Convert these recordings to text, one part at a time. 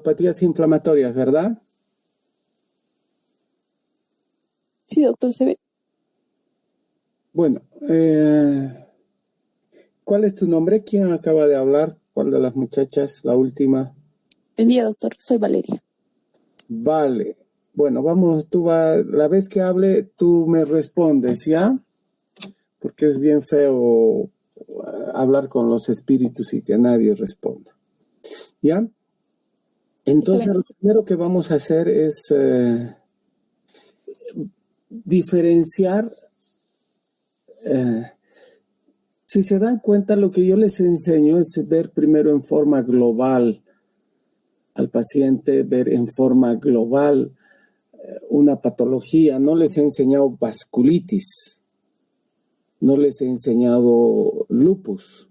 miopatías inflamatorias, ¿verdad? Sí, doctor, se ve. Bueno, ¿cuál es tu nombre? ¿Quién acaba de hablar? ¿Cuál de las muchachas? La última. Buen día, doctor. Soy Valeria. Vale. Bueno, vamos, la vez que hable, tú me respondes, ¿ya? Porque es bien feo hablar con los espíritus y que nadie responda. ¿Ya? Entonces, lo primero que vamos a hacer es diferenciar. Si se dan cuenta, lo que yo les enseño es ver primero en forma global al paciente, ver en forma global una patología. No les he enseñado vasculitis, no les he enseñado lupus.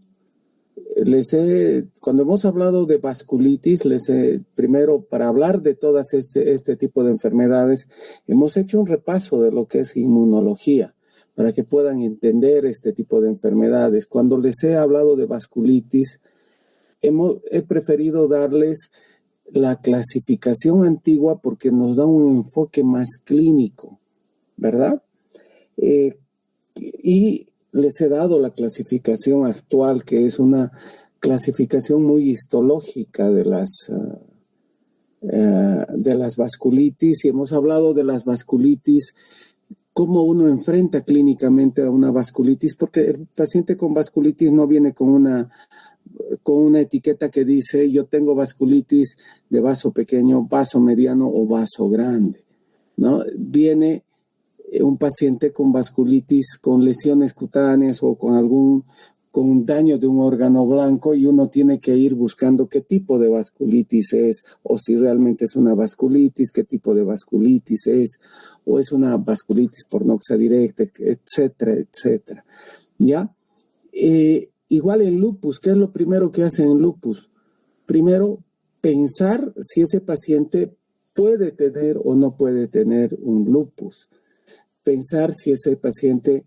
Cuando hemos hablado de vasculitis, primero, para hablar de todas este tipo de enfermedades, hemos hecho un repaso de lo que es inmunología, para que puedan entender este tipo de enfermedades. Cuando les he hablado de vasculitis, he preferido darles la clasificación antigua porque nos da un enfoque más clínico, ¿verdad? Y les he dado la clasificación actual, que es una clasificación muy histológica de las vasculitis, y hemos hablado de las vasculitis, cómo uno enfrenta clínicamente a una vasculitis, porque el paciente con vasculitis no viene con una etiqueta que dice yo tengo vasculitis de vaso pequeño, vaso mediano o vaso grande, ¿no? Viene un paciente con vasculitis, con lesiones cutáneas o con daño de un órgano blanco, y uno tiene que ir buscando qué tipo de vasculitis es, o si realmente es una vasculitis, qué tipo de vasculitis es, o es una vasculitis por noxa directa, etcétera, etcétera. ¿Ya? Igual en lupus, ¿qué es lo primero que hacen en lupus? Primero, pensar si ese paciente puede tener o no puede tener un lupus. Pensar si ese paciente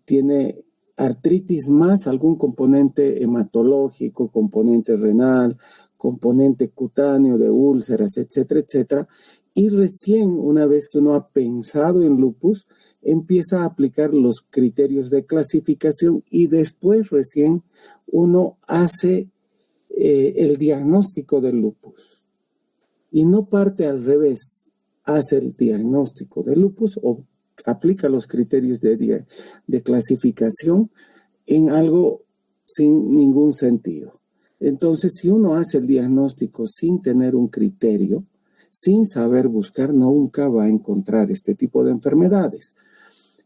tiene artritis más algún componente hematológico, componente renal, componente cutáneo de úlceras, etcétera, etcétera. Y recién, una vez que uno ha pensado en lupus, empieza a aplicar los criterios de clasificación y después recién uno hace el diagnóstico del lupus. Y no parte al revés, hace el diagnóstico del lupus o aplica los criterios de clasificación en algo sin ningún sentido. Entonces, si uno hace el diagnóstico sin tener un criterio, sin saber buscar, nunca va a encontrar este tipo de enfermedades.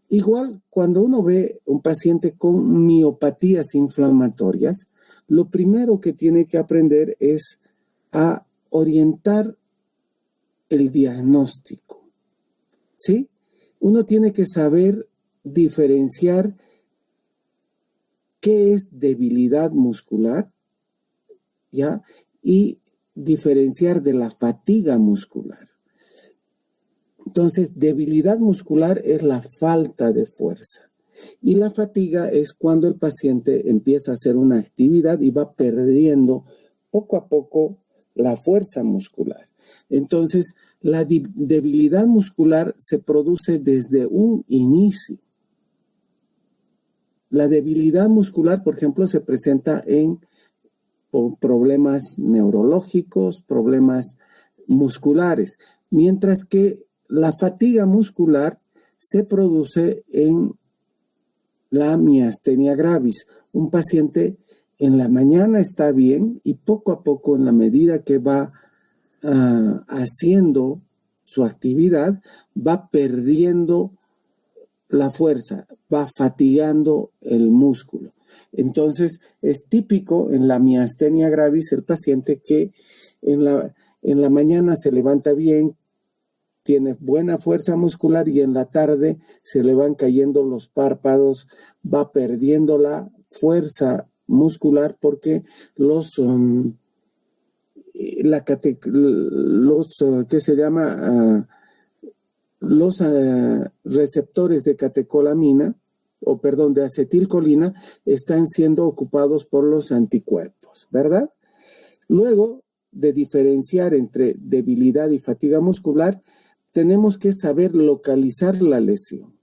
Igual, cuando uno ve un paciente con miopatías inflamatorias, lo primero que tiene que aprender es a orientar el diagnóstico, ¿sí? Uno tiene que saber diferenciar qué es debilidad muscular, ¿ya? Y diferenciar de la fatiga muscular. Entonces, debilidad muscular es la falta de fuerza. Y la fatiga es cuando el paciente empieza a hacer una actividad y va perdiendo poco a poco la fuerza muscular. Entonces, la debilidad muscular se produce desde un inicio. La debilidad muscular, por ejemplo, se presenta en problemas neurológicos, problemas musculares, mientras que la fatiga muscular se produce en la miastenia gravis. Un paciente en la mañana está bien y poco a poco, en la medida que va haciendo su actividad, va perdiendo la fuerza, va fatigando el músculo. Entonces, es típico en la miastenia gravis el paciente que en la mañana se levanta bien, tiene buena fuerza muscular, y en la tarde se le van cayendo los párpados, va perdiendo la fuerza muscular porque los receptores de catecolamina, de acetilcolina, están siendo ocupados por los anticuerpos, ¿verdad? Luego, de diferenciar entre debilidad y fatiga muscular, tenemos que saber localizar la lesión.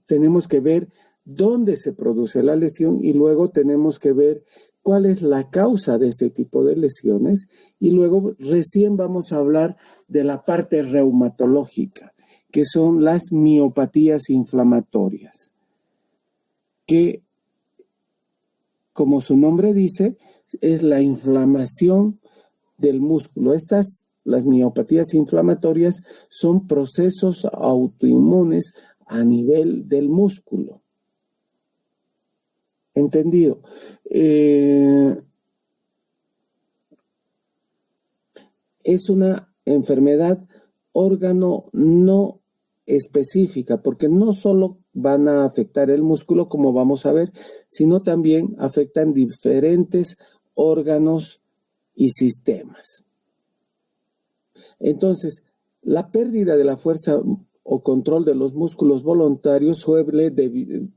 Tenemos que ver dónde se produce la lesión y luego tenemos que ver cuál es la causa de este tipo de lesiones y luego recién vamos a hablar de la parte reumatológica, que son las miopatías inflamatorias, que, como su nombre dice, es la inflamación del músculo. Las miopatías inflamatorias, son procesos autoinmunes a nivel del músculo. ¿Entendido? Es una enfermedad órgano no específica, porque no solo van a afectar el músculo, como vamos a ver, sino también afectan diferentes órganos y sistemas. Entonces, la pérdida de la fuerza o control de los músculos voluntarios suele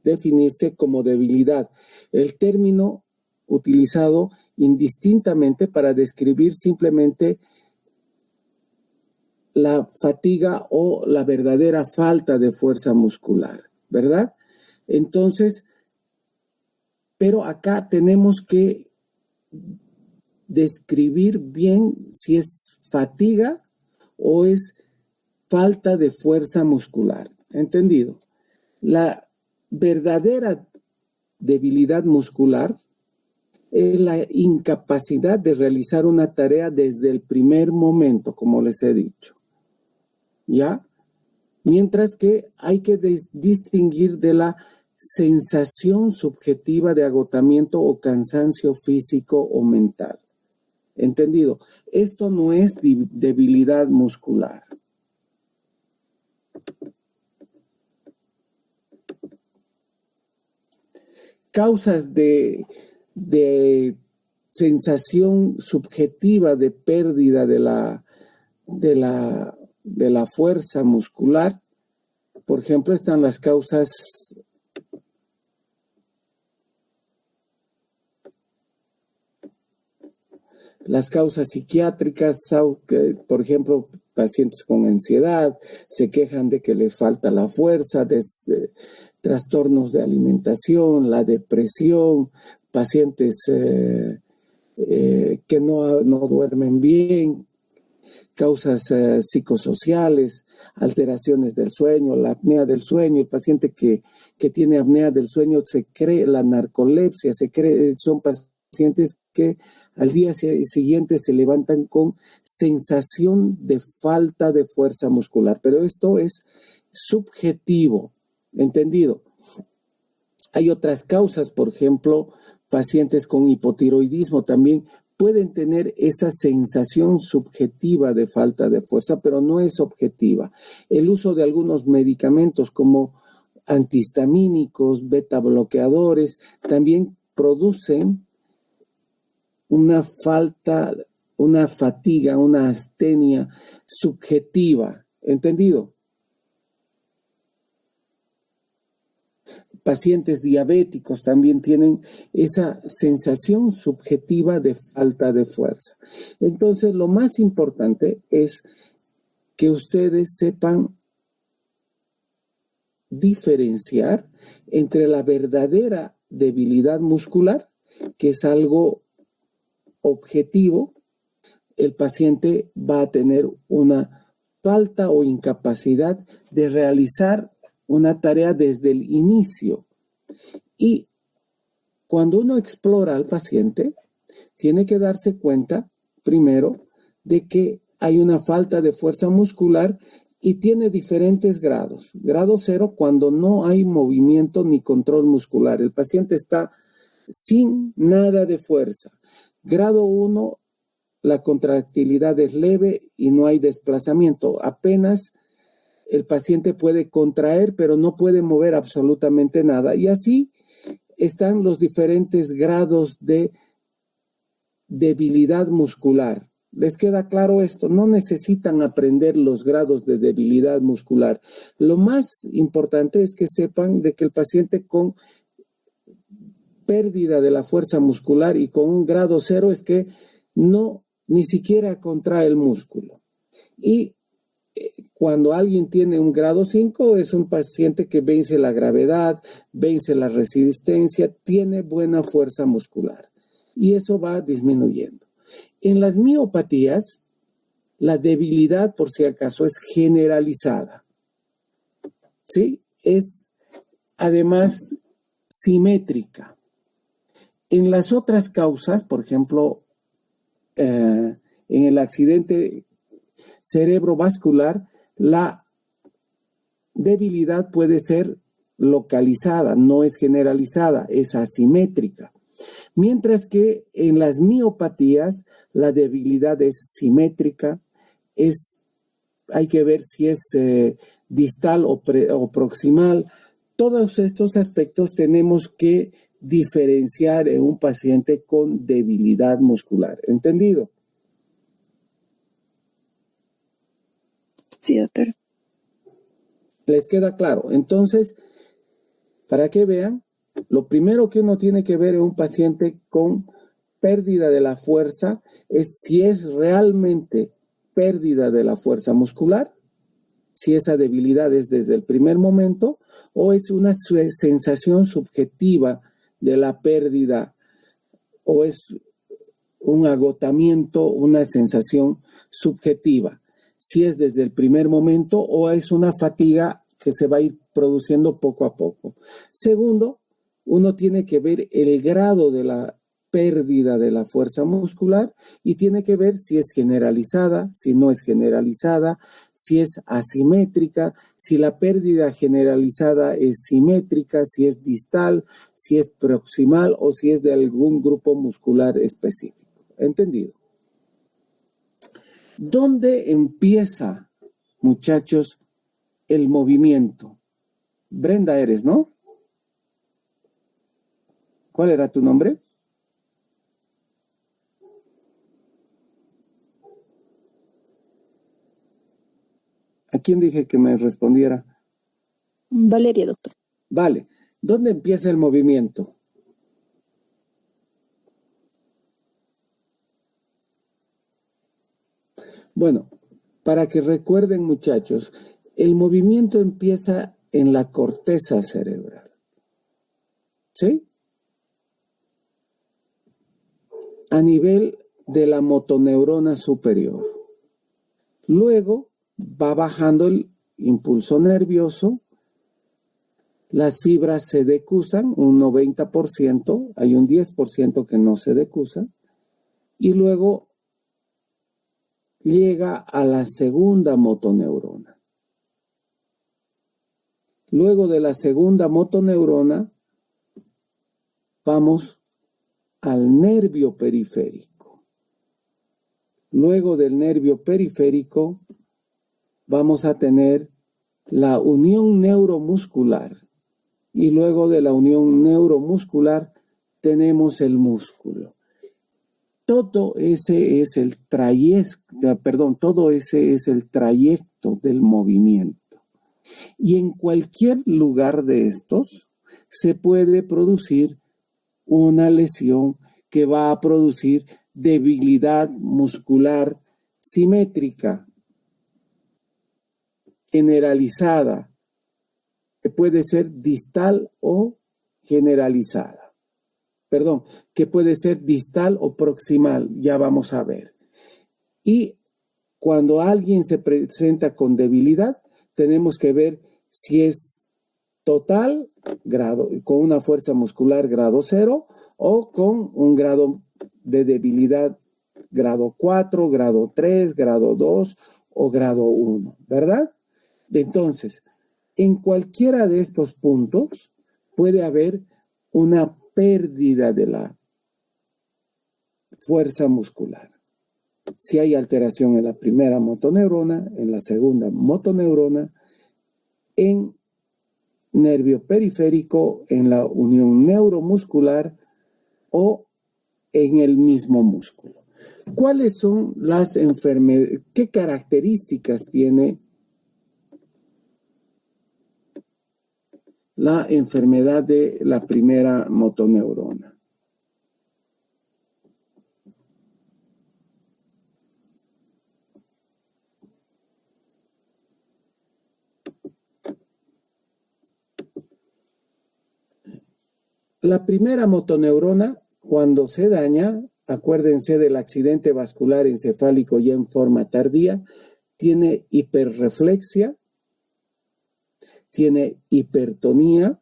definirse como debilidad. El término utilizado indistintamente para describir simplemente la fatiga o la verdadera falta de fuerza muscular, ¿verdad? Entonces, pero acá tenemos que describir bien si es fatiga o es falta de fuerza muscular. ¿Entendido? La verdadera debilidad muscular es la incapacidad de realizar una tarea desde el primer momento, como les he dicho. ¿Ya? Mientras que hay que distinguir de la sensación subjetiva de agotamiento o cansancio físico o mental. ¿Entendido? Esto no es debilidad muscular. Causas de sensación subjetiva de pérdida de la fuerza muscular. Por ejemplo, están las causas psiquiátricas, por ejemplo, pacientes con ansiedad se quejan de que les falta la fuerza, trastornos de alimentación, la depresión, pacientes que no duermen bien, causas psicosociales, alteraciones del sueño, la apnea del sueño. El paciente que tiene apnea del sueño se cree la narcolepsia, son pacientes que al día siguiente se levantan con sensación de falta de fuerza muscular, pero esto es subjetivo, ¿entendido? Hay otras causas, por ejemplo, pacientes con hipotiroidismo también pueden tener esa sensación subjetiva de falta de fuerza, pero no es objetiva. El uso de algunos medicamentos como antihistamínicos, beta bloqueadores, también producen una fatiga, una astenia subjetiva, ¿entendido? Pacientes diabéticos también tienen esa sensación subjetiva de falta de fuerza. Entonces, lo más importante es que ustedes sepan diferenciar entre la verdadera debilidad muscular, que es algo objetivo. El paciente va a tener una falta o incapacidad de realizar una tarea desde el inicio. Y cuando uno explora al paciente, tiene que darse cuenta, primero, de que hay una falta de fuerza muscular y tiene diferentes grados. Grado 0, cuando no hay movimiento ni control muscular. El paciente está sin nada de fuerza. Grado 1, la contractilidad es leve y no hay desplazamiento. Apenas el paciente puede contraer, pero no puede mover absolutamente nada. Y así están los diferentes grados de debilidad muscular. ¿Les queda claro esto? No necesitan aprender los grados de debilidad muscular. Lo más importante es que sepan de que el paciente con pérdida de la fuerza muscular y con un grado 0 es que no, ni siquiera contrae el músculo. Y cuando alguien tiene un grado 5, es un paciente que vence la gravedad, vence la resistencia, tiene buena fuerza muscular. Y eso va disminuyendo. En las miopatías, la debilidad, por si acaso, es generalizada. ¿Sí? Es además simétrica. En las otras causas, por ejemplo, en el accidente cerebrovascular, la debilidad puede ser localizada, no es generalizada, es asimétrica. Mientras que en las miopatías la debilidad es simétrica, hay que ver si es distal o proximal. Todos estos aspectos tenemos que diferenciar en un paciente con debilidad muscular. ¿Entendido? Sí, doctor. ¿Les queda claro? Entonces, para que vean, lo primero que uno tiene que ver en un paciente con pérdida de la fuerza es si es realmente pérdida de la fuerza muscular, si esa debilidad es desde el primer momento o es una sensación subjetiva de la pérdida o es un agotamiento, una sensación subjetiva, si es desde el primer momento o es una fatiga que se va a ir produciendo poco a poco. Segundo, uno tiene que ver el grado de la pérdida de la fuerza muscular y tiene que ver si es generalizada, si no es generalizada, si es asimétrica, si la pérdida generalizada es simétrica, si es distal, si es proximal o si es de algún grupo muscular específico. ¿Entendido? ¿Dónde empieza, muchachos, el movimiento? Brenda eres, ¿no? ¿Cuál era tu nombre? ¿A quién dije que me respondiera? Valeria, doctor. Vale. ¿Dónde empieza el movimiento? Bueno, para que recuerden, muchachos, el movimiento empieza en la corteza cerebral. ¿Sí? A nivel de la motoneurona superior. Luego va bajando el impulso nervioso, las fibras se decusan, un 90%, hay un 10% que no se decusa, y luego llega a la segunda motoneurona. Luego de la segunda motoneurona, vamos al nervio periférico. Luego del nervio periférico, vamos a tener la unión neuromuscular. Y luego de la unión neuromuscular, tenemos el músculo. Todo ese es el trayecto del movimiento. Y en cualquier lugar de estos se puede producir una lesión que va a producir debilidad muscular simétrica, generalizada, que puede ser distal o generalizada. Perdón, que puede ser distal o proximal, ya vamos a ver. Y cuando alguien se presenta con debilidad, tenemos que ver si es total, con una fuerza muscular grado 0 o con un grado de debilidad grado 4, grado 3, grado 2 o grado 1, ¿verdad? Entonces, en cualquiera de estos puntos puede haber una pérdida de la fuerza muscular. Si hay alteración en la primera motoneurona, en la segunda motoneurona, en nervio periférico, en la unión neuromuscular o en el mismo músculo. ¿Cuáles son las enfermedades? ¿Qué características tiene la enfermedad de la primera motoneurona? La primera motoneurona, cuando se daña, acuérdense del accidente vascular encefálico ya en forma tardía, tiene hiperreflexia, tiene hipertonía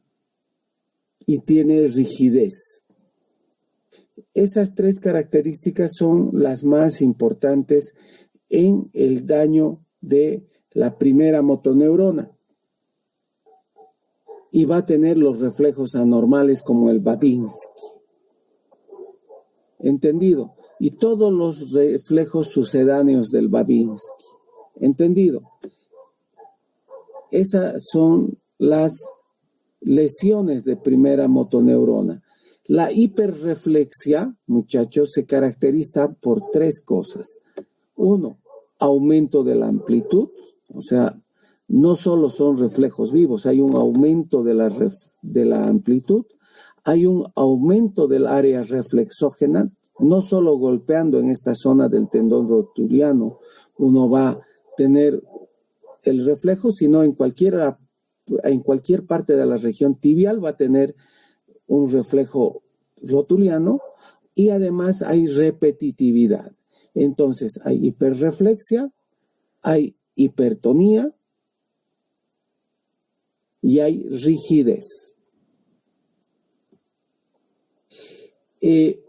y tiene rigidez. Esas tres características son las más importantes en el daño de la primera motoneurona. Y va a tener los reflejos anormales como el Babinski. ¿Entendido? Y todos los reflejos sucedáneos del Babinski. ¿Entendido? Esas son las lesiones de primera motoneurona. La hiperreflexia, muchachos, se caracteriza por tres cosas. Uno, aumento de la amplitud, o sea, no solo son reflejos vivos, hay un aumento de la amplitud, hay un aumento del área reflexógena, no solo golpeando en esta zona del tendón rotuliano, uno va a tener el reflejo, sino en cualquier parte de la región tibial va a tener un reflejo rotuliano y además hay repetitividad. Entonces hay hiperreflexia, hay hipertonía y hay rigidez.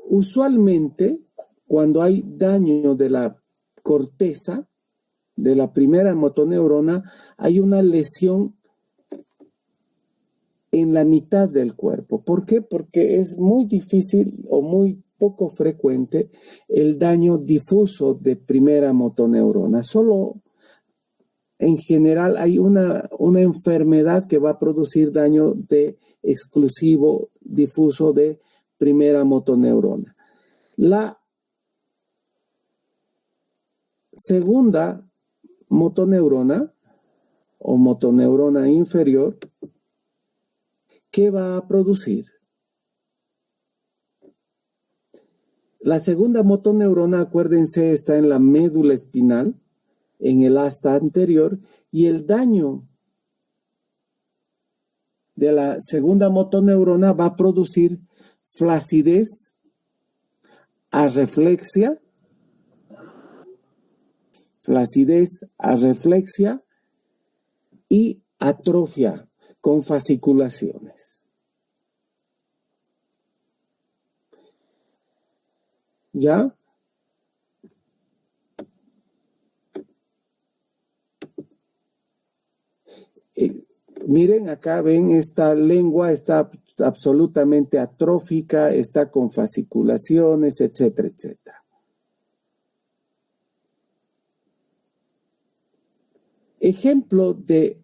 Usualmente, cuando hay daño de la corteza, de la primera motoneurona, hay una lesión en la mitad del cuerpo. ¿Por qué? Porque es muy difícil o muy poco frecuente el daño difuso de primera motoneurona. Solo en general hay una enfermedad que va a producir daño de exclusivo difuso de primera motoneurona. La segunda motoneurona o motoneurona inferior, ¿qué va a producir? La segunda motoneurona, acuérdense, está en la médula espinal, en el asta anterior, y el daño de la segunda motoneurona va a producir flacidez, arreflexia, y atrofia con fasciculaciones. ¿Ya? Miren, acá ven, esta lengua está absolutamente atrófica, está con fasciculaciones, etcétera, etcétera. Ejemplo de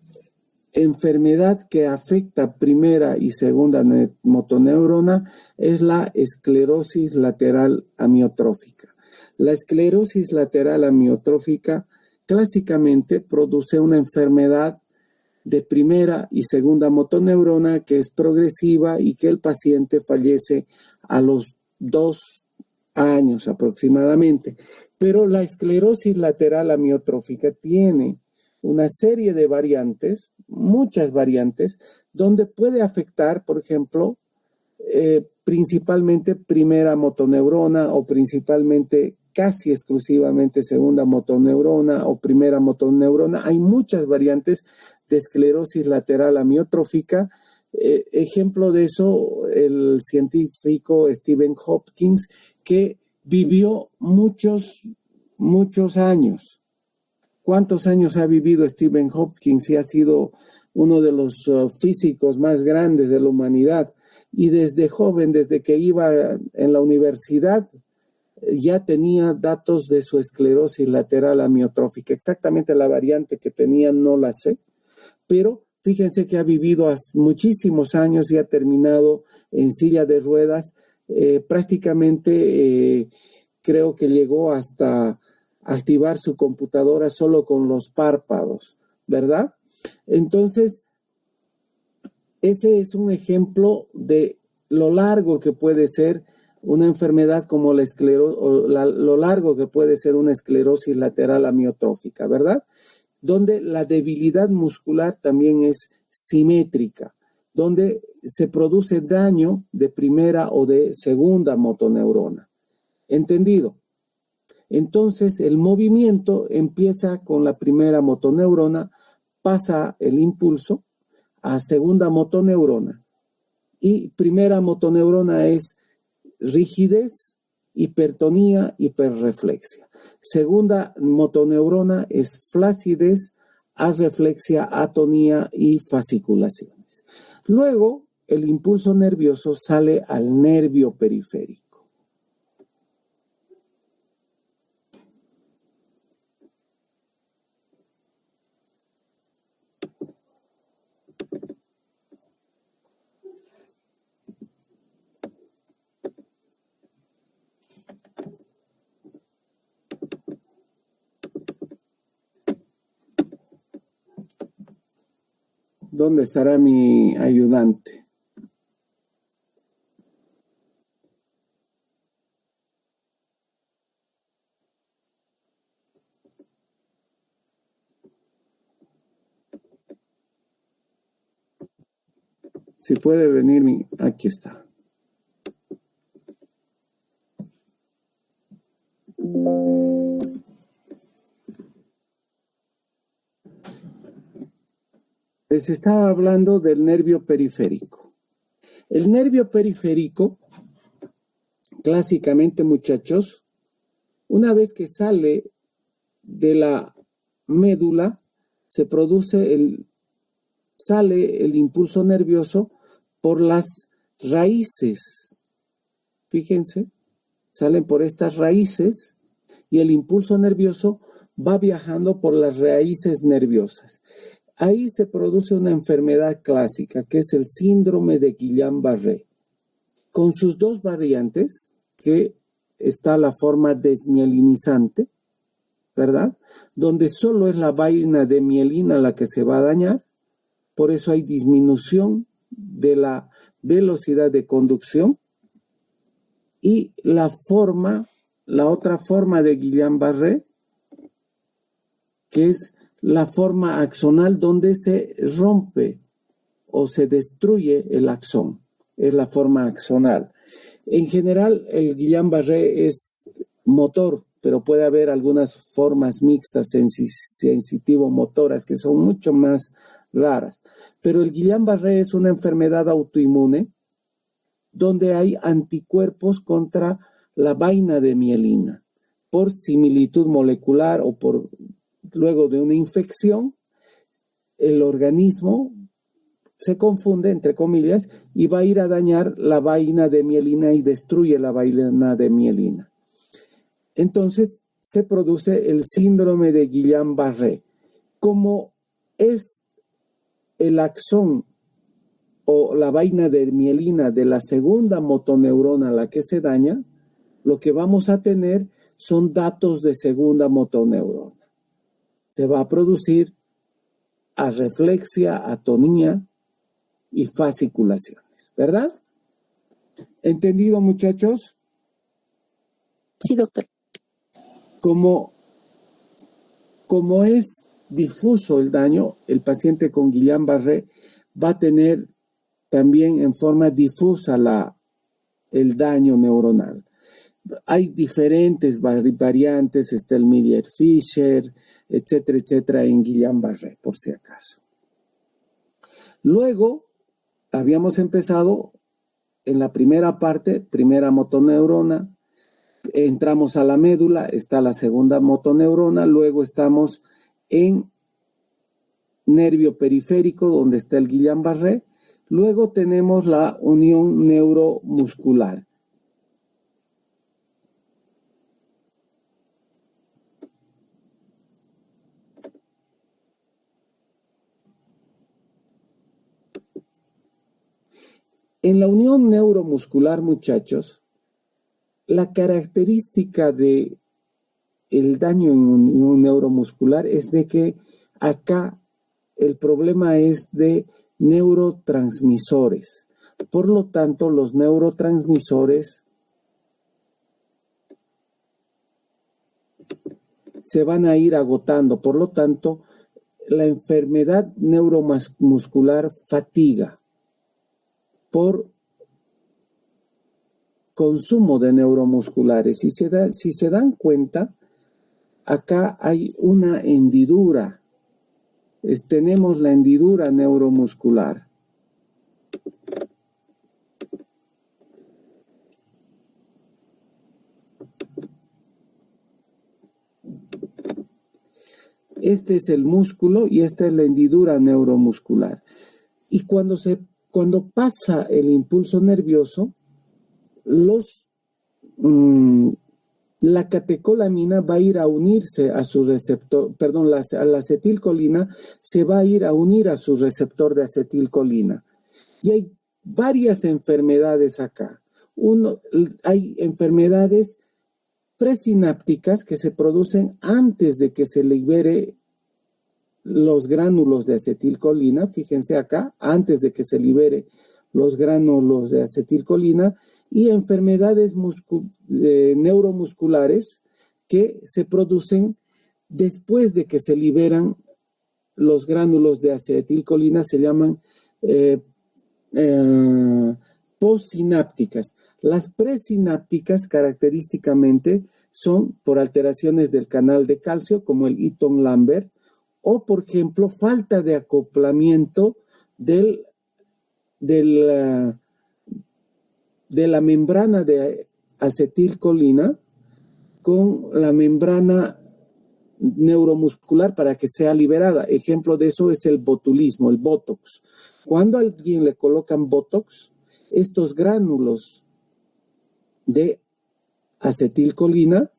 enfermedad que afecta primera y segunda motoneurona es la esclerosis lateral amiotrófica. La esclerosis lateral amiotrófica clásicamente produce una enfermedad de primera y segunda motoneurona que es progresiva y que el paciente fallece a los 2 años aproximadamente. Pero la esclerosis lateral amiotrófica tiene una serie de variantes, muchas variantes, donde puede afectar, por ejemplo, principalmente primera motoneurona o principalmente casi exclusivamente segunda motoneurona o primera motoneurona. Hay muchas variantes de esclerosis lateral amiotrófica. Ejemplo de eso, el científico Stephen Hopkins, que vivió muchos años. ¿Cuántos años ha vivido Stephen Hopkins? Y ha sido uno de los físicos más grandes de la humanidad. Y desde joven, desde que iba en la universidad, ya tenía datos de su esclerosis lateral amiotrófica. Exactamente la variante que tenía no la sé, pero fíjense que ha vivido muchísimos años y ha terminado en silla de ruedas. Prácticamente creo que llegó hasta activar su computadora solo con los párpados, ¿verdad? Entonces, ese es un ejemplo de lo largo que puede ser una enfermedad como la esclerosis, o lo largo que puede ser una esclerosis lateral amiotrófica, ¿verdad? Donde la debilidad muscular también es simétrica. donde se produce daño de primera o de segunda motoneurona. ¿Entendido? Entonces, el movimiento empieza con la primera motoneurona, pasa el impulso a segunda motoneurona. Y primera motoneurona es rigidez, hipertonía, hiperreflexia. Segunda motoneurona es flacidez, arreflexia, atonía y fasciculaciones. Luego, el impulso nervioso sale al nervio periférico. ¿Dónde estará mi ayudante? Si puede venir, aquí está. Les estaba hablando del nervio periférico. El nervio periférico, clásicamente, muchachos, una vez que sale de la médula, sale el impulso nervioso por las raíces. Fíjense, salen por estas raíces y el impulso nervioso va viajando por las raíces nerviosas. Ahí se produce una enfermedad clásica, que es el síndrome de Guillain-Barré, con sus dos variantes, que está la forma desmielinizante, ¿verdad? Donde solo es la vaina de mielina la que se va a dañar, por eso hay disminución de la velocidad de conducción, y la otra forma de Guillain-Barré, que es la forma axonal, donde se rompe o se destruye el axón. Es la forma axonal. En general, el Guillain-Barré es motor, pero puede haber algunas formas mixtas sensitivo-motoras que son mucho más raras. Pero el Guillain-Barré es una enfermedad autoinmune donde hay anticuerpos contra la vaina de mielina por similitud molecular o por luego de una infección. El organismo se confunde, entre comillas, y va a ir a dañar la vaina de mielina y destruye la vaina de mielina. Entonces se produce el síndrome de Guillain-Barré. Como es el axón o la vaina de mielina de la segunda motoneurona la que se daña, lo que vamos a tener son datos de segunda motoneurona. Se va a producir arreflexia, atonía y fasciculaciones, ¿verdad? ¿Entendido, muchachos? Sí, doctor. Como es difuso el daño, el paciente con Guillain-Barré va a tener también en forma difusa el daño neuronal. Hay diferentes variantes, está el Miller-Fisher, etcétera, etcétera, en Guillain-Barré, por si acaso. Luego, habíamos empezado en la primera parte, primera motoneurona, entramos a la médula, está la segunda motoneurona, luego estamos en nervio periférico, donde está el Guillain-Barré, luego tenemos la unión neuromuscular. En la unión neuromuscular, muchachos, la característica de el daño en unión neuromuscular es de que acá el problema es de neurotransmisores. Por lo tanto, los neurotransmisores se van a ir agotando. Por lo tanto, la enfermedad neuromuscular fatiga. por consumo de neuromusculares. Si se dan cuenta, acá hay una hendidura. Tenemos la hendidura neuromuscular. Este es el músculo y esta es la hendidura neuromuscular. Y cuando pasa el impulso nervioso, la catecolamina va a ir a unirse a su receptor, perdón, la acetilcolina se va a ir a unir a su receptor de acetilcolina. Y hay varias enfermedades acá. Hay enfermedades presinápticas que se producen antes de que se libere los gránulos de acetilcolina, fíjense acá, antes de que se libere los gránulos de acetilcolina, y enfermedades neuromusculares que se producen después de que se liberan los gránulos de acetilcolina, se llaman postsinápticas. Las presinápticas característicamente son por alteraciones del canal de calcio, como el Eaton-Lambert, o por ejemplo, falta de acoplamiento de la membrana de acetilcolina con la membrana neuromuscular para que sea liberada. Ejemplo de eso es el botulismo, el Botox. Cuando a alguien le colocan Botox, estos gránulos de acetilcolina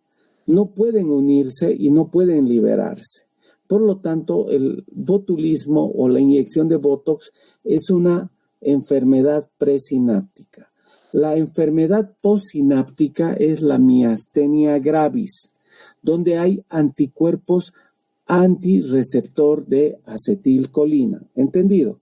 no pueden unirse y no pueden liberarse. Por lo tanto, el botulismo o la inyección de Botox es una enfermedad presináptica. La enfermedad postsináptica es la miastenia gravis, donde hay anticuerpos antirreceptor de acetilcolina. ¿Entendido?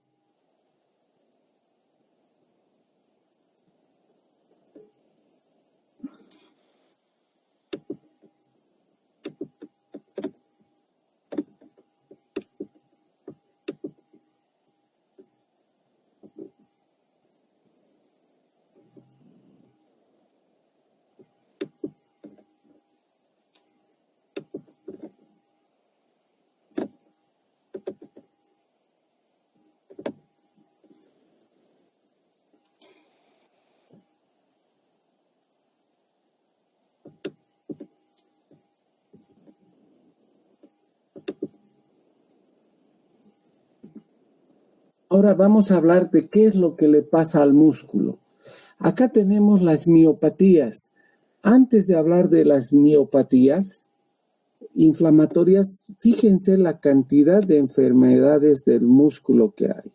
Ahora vamos a hablar de qué es lo que le pasa al músculo. Acá tenemos las miopatías. Antes de hablar de las miopatías inflamatorias, fíjense la cantidad de enfermedades del músculo que hay.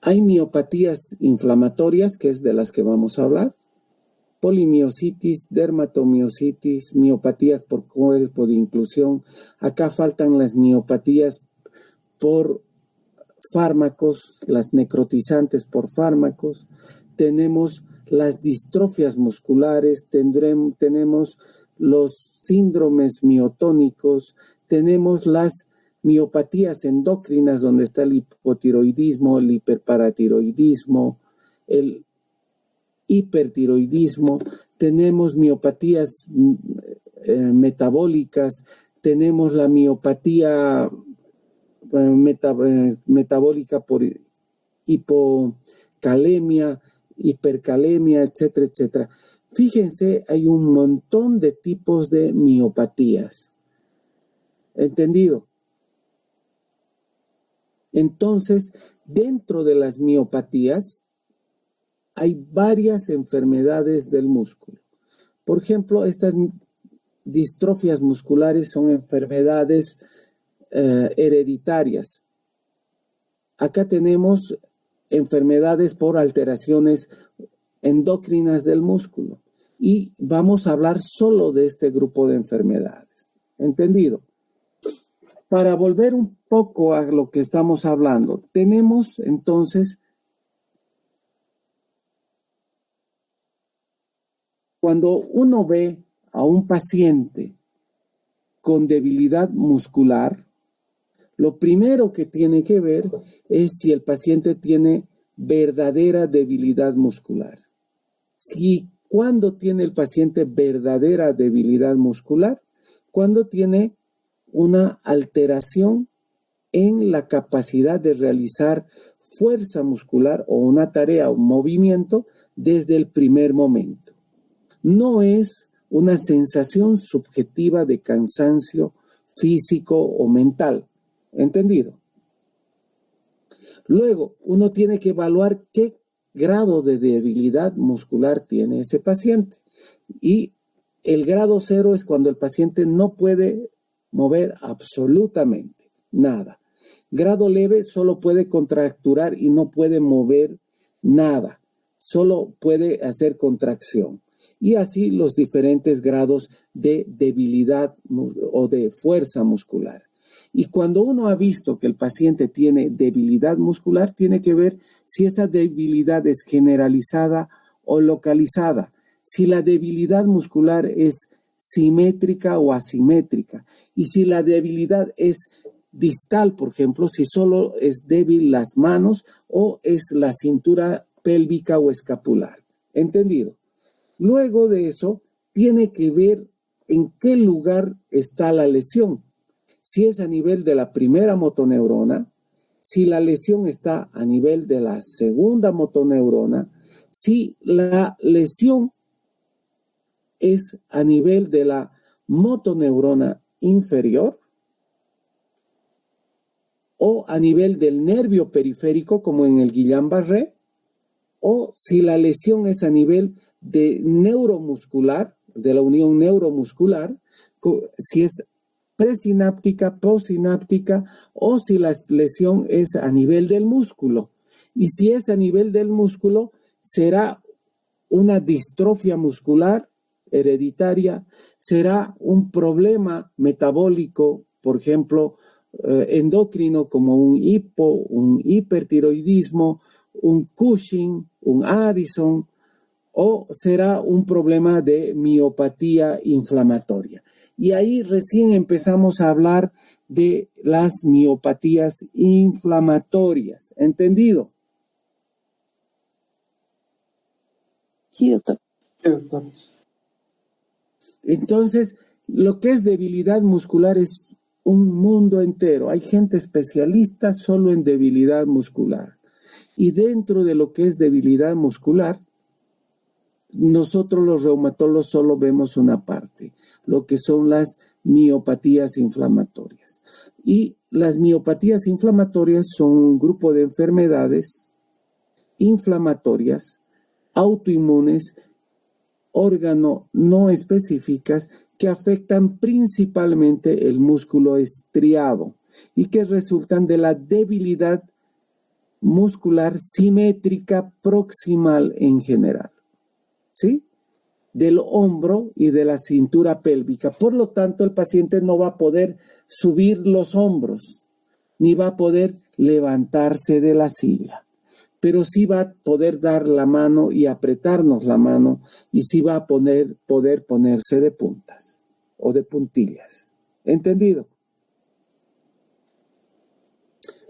Hay miopatías inflamatorias, que es de las que vamos a hablar. Polimiositis, dermatomiositis, miopatías por cuerpo de inclusión. Acá faltan las miopatías por fármacos, las necrotizantes por fármacos. Tenemos las distrofias musculares, tenemos los síndromes miotónicos, tenemos las miopatías endocrinas, donde está el hipotiroidismo, el hiperparatiroidismo, el hipertiroidismo, tenemos miopatías metabólicas, tenemos la miopatía metabólica por hipocalemia, hipercalemia, etcétera, etcétera. Fíjense, hay un montón de tipos de miopatías. ¿Entendido? Entonces, dentro de las miopatías hay varias enfermedades del músculo. Por ejemplo, estas distrofias musculares son enfermedades hereditarias. Acá tenemos enfermedades por alteraciones endocrinas del músculo y vamos a hablar solo de este grupo de enfermedades. ¿Entendido? Para volver un poco a lo que estamos hablando, tenemos entonces, cuando uno ve a un paciente con debilidad muscular, lo primero que tiene que ver es si el paciente tiene verdadera debilidad muscular. ¿Cuándo tiene el paciente verdadera debilidad muscular? Cuando tiene una alteración en la capacidad de realizar fuerza muscular o una tarea o movimiento desde el primer momento. No es una sensación subjetiva de cansancio físico o mental. ¿Entendido? Luego, uno tiene que evaluar qué grado de debilidad muscular tiene ese paciente. Y el grado 0 es cuando el paciente no puede mover absolutamente nada. Grado leve solo puede contracturar y no puede mover nada. Solo puede hacer contracción. Y así los diferentes grados de debilidad o de fuerza muscular. Y cuando uno ha visto que el paciente tiene debilidad muscular, tiene que ver si esa debilidad es generalizada o localizada. Si la debilidad muscular es simétrica o asimétrica. Y si la debilidad es distal, por ejemplo, si solo es débil las manos o es la cintura pélvica o escapular. ¿Entendido? Luego de eso, tiene que ver en qué lugar está la lesión. Si es a nivel de la primera motoneurona, si la lesión está a nivel de la segunda motoneurona, si la lesión es a nivel de la motoneurona inferior o a nivel del nervio periférico, como en el Guillain-Barré, o si la lesión es a nivel de neuromuscular, de la unión neuromuscular, si es presináptica, postsináptica, o si la lesión es a nivel del músculo. Y si es a nivel del músculo, será una distrofia muscular hereditaria, será un problema metabólico, por ejemplo, endocrino, como un hipertiroidismo, un Cushing, un Addison, o será un problema de miopatía inflamatoria. Y ahí recién empezamos a hablar de las miopatías inflamatorias. ¿Entendido? Sí, doctor. Sí, doctor. Entonces, lo que es debilidad muscular es un mundo entero. Hay gente especialista solo en debilidad muscular. Y dentro de lo que es debilidad muscular, nosotros los reumatólogos solo vemos una parte, lo que son las miopatías inflamatorias. Y las miopatías inflamatorias son un grupo de enfermedades inflamatorias, autoinmunes, órgano no específicas que afectan principalmente el músculo estriado y que resultan de la debilidad muscular simétrica proximal en general, ¿sí? Del hombro y de la cintura pélvica. Por lo tanto, el paciente no va a poder subir los hombros, ni va a poder levantarse de la silla, pero sí va a poder dar la mano y apretarnos la mano, y sí va a poder ponerse de puntas o de puntillas. ¿Entendido?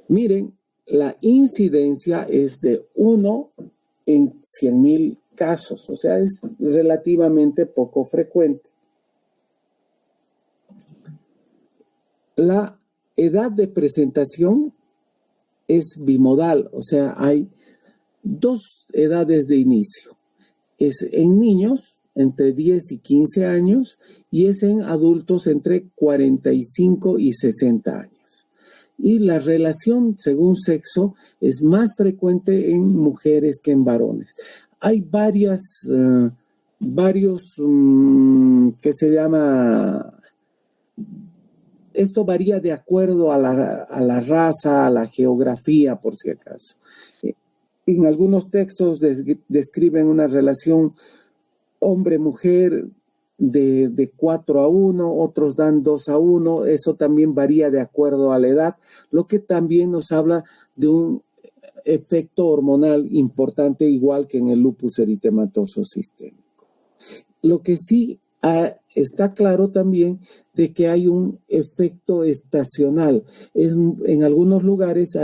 Miren, la incidencia es de 1 en 100,000 casos, o sea, es relativamente poco frecuente. La edad de presentación es bimodal, o sea, hay 2 edades de inicio. Es en niños entre 10 y 15 años y es en adultos entre 45 y 60 años. Y la relación según sexo es más frecuente en mujeres que en varones. Hay varios que se llama, esto varía de acuerdo a la raza, a la geografía, por si acaso. En algunos textos describen una relación hombre-mujer de 4:1, otros dan 2:1, eso también varía de acuerdo a la edad, lo que también nos habla de un efecto hormonal importante, igual que en el lupus eritematoso sistémico. Lo que sí está claro también de que hay un efecto estacional. En algunos lugares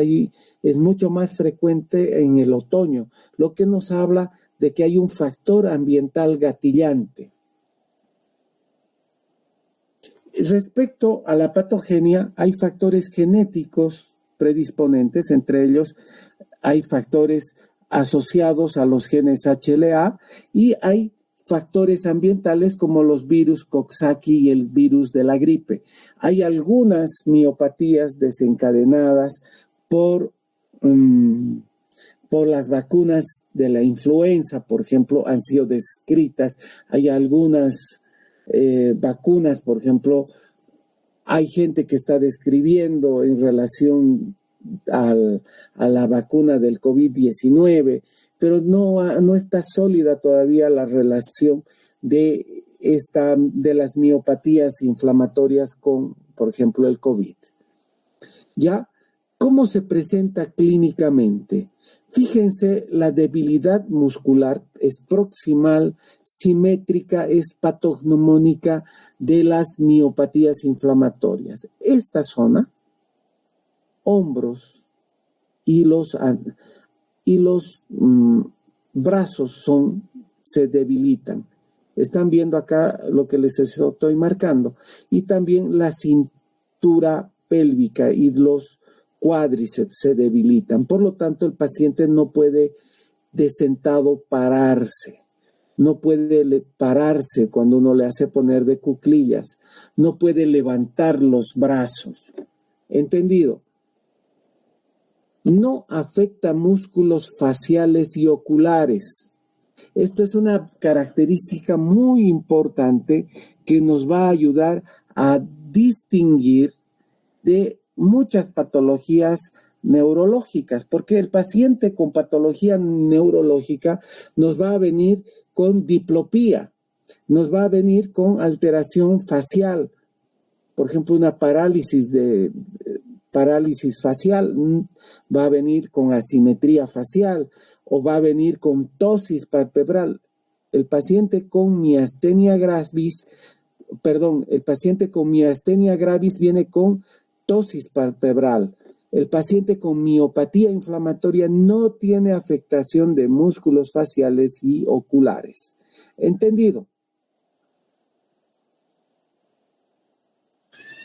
es mucho más frecuente en el otoño, lo que nos habla de que hay un factor ambiental gatillante. Respecto a la patogenia, hay factores genéticos predisponentes, entre ellos hay factores asociados a los genes HLA y hay factores ambientales como los virus Coxsackie y el virus de la gripe. Hay algunas miopatías desencadenadas por las vacunas de la influenza, por ejemplo, han sido descritas. Hay algunas vacunas, por ejemplo, hay gente que está describiendo en relación a la vacuna del COVID-19, pero no está sólida todavía la relación de las miopatías inflamatorias con, por ejemplo, el COVID. ¿Ya? ¿Cómo se presenta clínicamente? Fíjense, la debilidad muscular es proximal, simétrica, es patognomónica de las miopatías inflamatorias. Esta zona, hombros y los brazos se debilitan. Están viendo acá lo que les estoy marcando. Y también la cintura pélvica y los cuádriceps se debilitan. Por lo tanto, el paciente no puede de sentado pararse. No puede pararse cuando uno le hace poner de cuclillas. No puede levantar los brazos. ¿Entendido? No afecta músculos faciales y oculares. Esto es una característica muy importante que nos va a ayudar a distinguir de muchas patologías neurológicas, porque el paciente con patología neurológica nos va a venir con diplopía, nos va a venir con alteración facial, por ejemplo, una parálisis facial, va a venir con asimetría facial o va a venir con ptosis palpebral. El paciente con miastenia gravis viene con ptosis palpebral. El paciente con miopatía inflamatoria no tiene afectación de músculos faciales y oculares. ¿Entendido?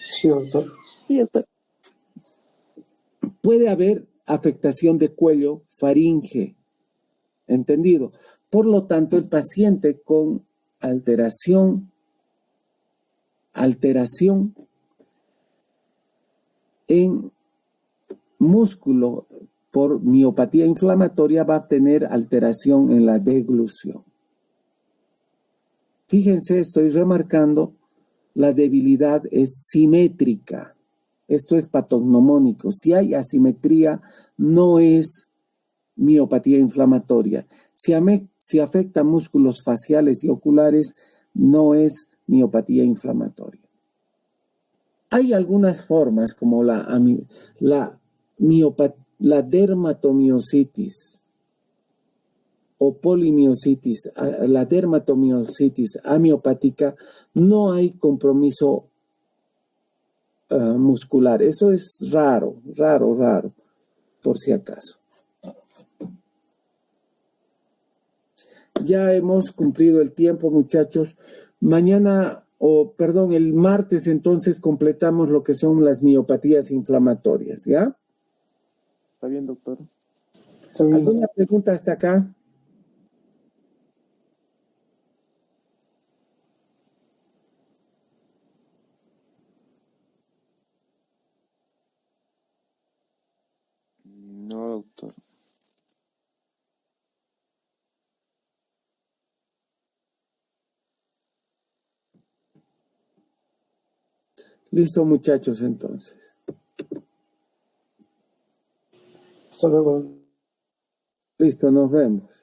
Sí, doctor. Sí, doctor. Puede haber afectación de cuello, faringe. ¿Entendido? Por lo tanto, el paciente con alteración en músculo por miopatía inflamatoria va a tener alteración en la deglución. Fíjense, estoy remarcando, la debilidad es simétrica. Esto es patognomónico. Si hay asimetría, no es miopatía inflamatoria. Si afecta músculos faciales y oculares, no es miopatía inflamatoria. Hay algunas formas como la dermatomiositis o polimiositis. La dermatomiositis amiopática, no hay compromiso muscular. Eso es raro, por si acaso. Ya hemos cumplido el tiempo, muchachos. El martes entonces completamos lo que son las miopatías inflamatorias, ¿ya? Está bien, doctor. ¿Alguna pregunta hasta acá? No, doctor. Listo, muchachos, entonces. Hasta luego. Listo, nos vemos.